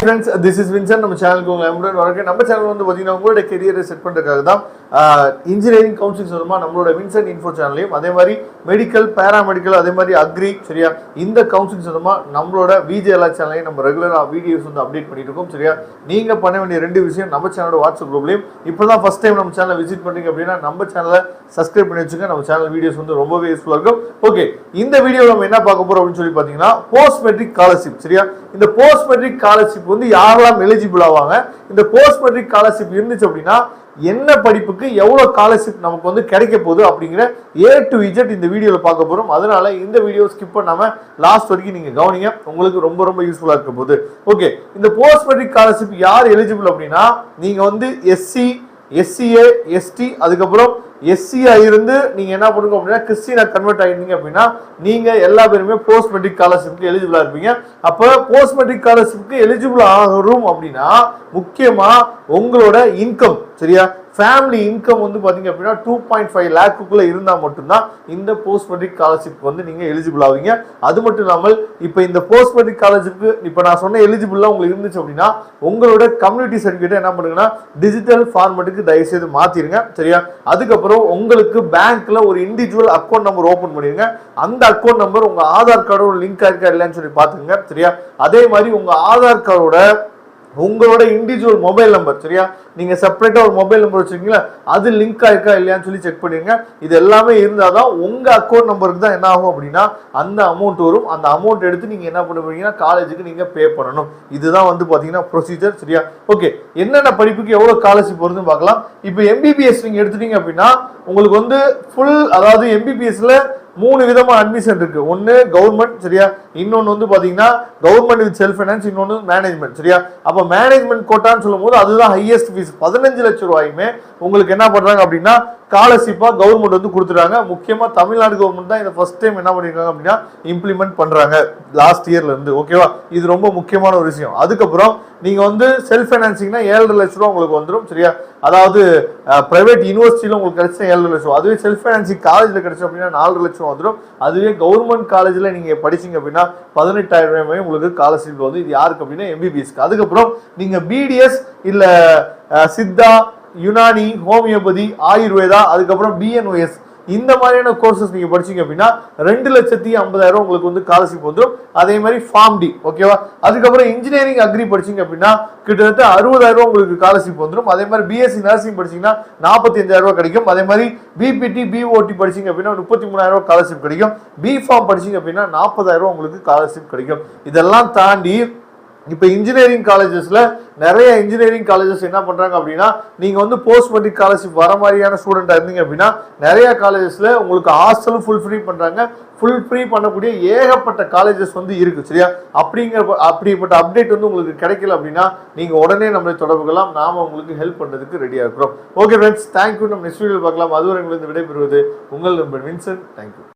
Friends, this is Vincent. நம்ம சேனலுக்கு உங்களை வரவேற்கிறேன். நம்ம சேனல் வந்து பாத்தீங்கன்னா உங்களோட கெரியரை செட் பண்றதுக்காக தான் இன்ஜினியரிங் கவுன்சிலிங் சொல்லுமா நம்மளோட வின்சென்ட் இன்ஃபோ சேனலையும் அதே மாதிரி மெடிக்கல் பேராமெடிக்கல் அதே மாதிரி அக்ரி சரியா இந்த கவுன்சிலிங் சொல்லுமா நம்மளோட விஜேஎல்ஆ சேனலையும் நம்ம ரெகுலரா வீடியோஸ் வந்து அப்டேட் பண்ணிட்டு இருக்கோம் சரியா. நீங்க பண்ண வேண்டிய ரெண்டு விஷயம் நம்ம சேனலோட வாட்ஸ்அப் குரூப்லயும் இப்பதான் ஃபர்ஸ்ட் டைம் நம்ம சேனலை விசிட் பண்றீங்க அப்படின்னா நம்ம சேனலை சப்ஸ்கிரைப் பண்ணி வச்சுங்க. நம்ம சேனல் வீடியோஸ் வந்து ரொம்பவே யூஸ்ஃபுல்லா இருக்கும். ஓகே, இந்த வீடியோல நம்ம என்ன பார்க்க போறோம் அப்படின்னு சொல்லி பாத்தீங்கன்னா போஸ்ட் மெட்ரிக் ஸ்காலர்ஷிப் சரியா. இந்த போஸ்ட் மெட்ரிக் ஸ்காலர்ஷிப் வந்து யாரெல்லாம் எலிஜிபிள் ஆவாங்க, இந்த போஸ்ட் மெட்ரிக் ஸ்காலர்ஷிப் இருந்துச்சு அப்படின்னா என்ன படிப்புக்கு எவ்வளவு ஸ்காலர்ஷிப் நமக்கு வந்து கிடைக்க போகுது அப்படிங்கிற A to Z இந்த வீடியோல பார்க்க போறோம். அதனால இந்த வீடியோ ஸ்கிப் பண்ணாம லாஸ்ட் வரைக்கும் நீங்க கவனிங்க, உங்களுக்கு ரொம்ப ரொம்ப யூஸ்ஃபுல்லா இருக்க போகுது. ஓகே, இந்த போஸ்ட் மெட்ரிக் ஸ்காலர்ஷிப் யார் எலிஜிபிள் அப்படின்னா நீங்க வந்து SC SCA ST அதுக்கப்புறம் SCA இருந்து நீங்க என்ன பண்ணுங்க அப்படின்னா கிறிஸ்டியனா கன்வெர்ட் ஆயிருந்தீங்க அப்படின்னா நீங்க எல்லா பேருமே போஸ்ட் மெட்ரிக் ஸ்காலர்ஷிப்க்கு எலிஜிபிளா இருப்பீங்க. அப்ப போஸ்ட் மெட்ரிக் ஸ்காலர்ஷிப்க்கு எலிஜிபிள் ஆகும் அப்படின்னா முக்கியமா உங்களோட இன்கம் சரியா, ஃபேமிலி இன்கம் வந்து பாத்தீங்க அப்படின்னா 2.5 லேக்குள்ள இருந்தா மட்டும்தான் இந்த போஸ்ட் மெட்ரிக் ஸ்காலர்ஷிப் வந்து நீங்க எலிஜிபிள் ஆவீங்க. அது மட்டும் இல்லாமல் இப்ப இந்த போஸ்ட் மெட்ரிக் ஸ்காலர்ஷிப்க்கு இப்ப நான் சொன்ன எலிஜிபிள்லாம் உங்களுக்கு இருந்துச்சு அப்படின்னா உங்களோட கம்யூனிட்டி சர்டிபிகேட் என்ன பண்ணுங்கன்னா டிஜிட்டல் ஃபார்மேட்டுக்கு தயவு செய்து மாத்திருங்க சரியா. அதுக்கப்புறம் உங்களுக்கு பேங்க்ல ஒரு இண்டிவிஜுவல் அக்கௌண்ட் நம்பர் ஓபன் பண்ணிருங்க. அந்த அக்கௌண்ட் நம்பர் உங்க ஆதார் கார்டோட லிங்க் ஆயிருக்கா இல்லையான்னு சொல்லி பாத்துங்க சரியா. அதே மாதிரி உங்க ஆதார் கார்டோட உங்களோட இண்டிவிஜுவல் மொபைல் நம்பர் சரியா, நீங்க செப்பரேட்டா ஒரு மொபைல் நம்பர் வச்சிருக்கீங்களா அது லிங்க் ஆயிருக்கா இல்லையான்னு சொல்லி செக் பண்ணிருங்க. இது எல்லாமே இருந்தாதான் உங்க அக்கௌண்ட் நம்பருக்கு தான் என்ன ஆகும் அப்படின்னா அந்த அமௌண்ட் வரும். அந்த அமௌண்ட் எடுத்து நீங்க என்ன பண்ணுவீங்கன்னா காலேஜுக்கு நீங்க பே பண்ணணும். இதுதான் வந்து பாத்தீங்கன்னா ப்ரொசீஜர் சரியா. ஓகே, என்னென்ன படிப்புக்கு எவ்வளவு ஸ்காலர்ஷிப் வருதுன்னு பார்க்கலாம். இப்போ MBBS நீங்க எடுத்துட்டீங்க அப்படின்னா உங்களுக்கு வந்து ஃபுல், அதாவது MBBSல 3 விதமா அட்மிஷன் இருக்கு. ஒன்னு கவர்மெண்ட் சரியா, இன்னொன்னு வந்து பாத்தீங்கன்னா கவர்மெண்ட் வித் செல்ஃப் ஃபைனான்ஸ், இன்னொன்னு மேனேஜ்மெண்ட் சரியா. அப்ப மேனேஜ்மெண்ட் கோட்டான்னு சொல்லும் போது அதுதான் ஹையஸ்ட் ஃபீஸ். 15 லட்சம் ரூபாயுமே உங்களுக்கு என்ன பண்றாங்க அப்படின்னா ஸ்காலர்ஷிப்பா கவர்மெண்ட் வந்து கொடுத்துறாங்க. முக்கியமா தமிழ்நாடு கவர்மெண்ட் தான் இதை ஃபர்ஸ்ட் டைம் என்ன பண்ணிருக்காங்க அப்படின்னா இம்ப்ளிமெண்ட் பண்றாங்க லாஸ்ட் இயர்ல இருந்து. ஓகேவா, இது ரொம்ப முக்கியமான ஒரு விஷயம். அதுக்கப்புறம் நீங்க வந்து செல்ஃப் ஃபைனான்சிங்னா 7.5 லட்சம் ரூபாய் உங்களுக்கு வந்துடும் சரியா. அதாவது பிரைவேட் யூனிவர்சிட்டியில உங்களுக்கு கிடைச்சா 7.5 லட்சம், அதுவே செல்ஃப் ஃபைனான்சிங் காலேஜ்ல கிடைச்சோம் அப்படின்னா 4 லட்சம் வந்துடும். அதுவே கவர்மெண்ட் காலேஜ்ல நீங்க படிச்சீங்க அப்படின்னா 18,000 ரூபாய் உங்களுக்கு ஸ்காலர்ஷிப் வந்து. இது யாருக்கு அப்படின்னா MBBSக்கு. அதுக்கப்புறம் நீங்க BDS இல்ல சித்தா, யுனானி, ஹோமியோபதி, ஆயுர்வேதா, அதுக்கப்புறம் BNOS இந்த மாதிரியான கோர்சஸ் நீங்க படிச்சீங்க அப்படின்னா 2,50,000 உங்களுக்கு வந்து ஸ்காலர்ஷிப் வந்துடும். அதே மாதிரி ஃபார்ம் டி ஓகேவா. அதுக்கப்புறம் இன்ஜினியரிங் அக்ரி படிச்சீங்க அப்படின்னா கிட்டத்தட்ட 60,000 உங்களுக்கு ஸ்காலர்ஷிப் வந்துடும். அதே மாதிரி BSc நர்சிங் படிச்சீங்கன்னா 45,000 கிடைக்கும். அதே மாதிரி BPT BOT படிச்சீங்க அப்படின்னா 33,000 ஸ்காலர்ஷிப் கிடைக்கும். B.Pharm படிச்சீங்க அப்படின்னா 40,000 உங்களுக்கு ஸ்காலர்ஷிப் கிடைக்கும். இதெல்லாம் தாண்டி இப்ப இன்ஜினியரிங் காலேஜஸ்ல நிறைய இன்ஜினியரிங் காலேஜஸ் என்ன பண்றாங்க அப்படின்னா நீங்க வந்து போஸ்ட் மெட்ரிக் ஸ்காலர்ஷிப் வர மாதிரியான ஸ்டூடெண்டா இருந்தீங்க அப்படின்னா நிறைய காலேஜஸ்ல உங்களுக்கு ஹாஸ்டலும் ஃபுல் ஃப்ரீ பண்றாங்க. ஃபுல் ஃப்ரீ பண்ணக்கூடிய ஏகப்பட்ட காலேஜஸ் வந்து இருக்கு சரியா. அப்படிப்பட்ட அப்டேட் வந்து உங்களுக்கு கிடைக்கல அப்படின்னா நீங்க உடனே நம்மளை தொடர்புகலாம், நாம உங்களுக்கு ஹெல்ப் பண்றதுக்கு ரெடியா இருக்கிறோம். Okay friends, thank you. நம்ம நெக்ஸ்ட் வீடியோ பார்க்கலாம். அதுவரை உங்களுக்கு விடைபெறுவது உங்கள் நண்பன் வின்சென்ட். தேங்க்யூ.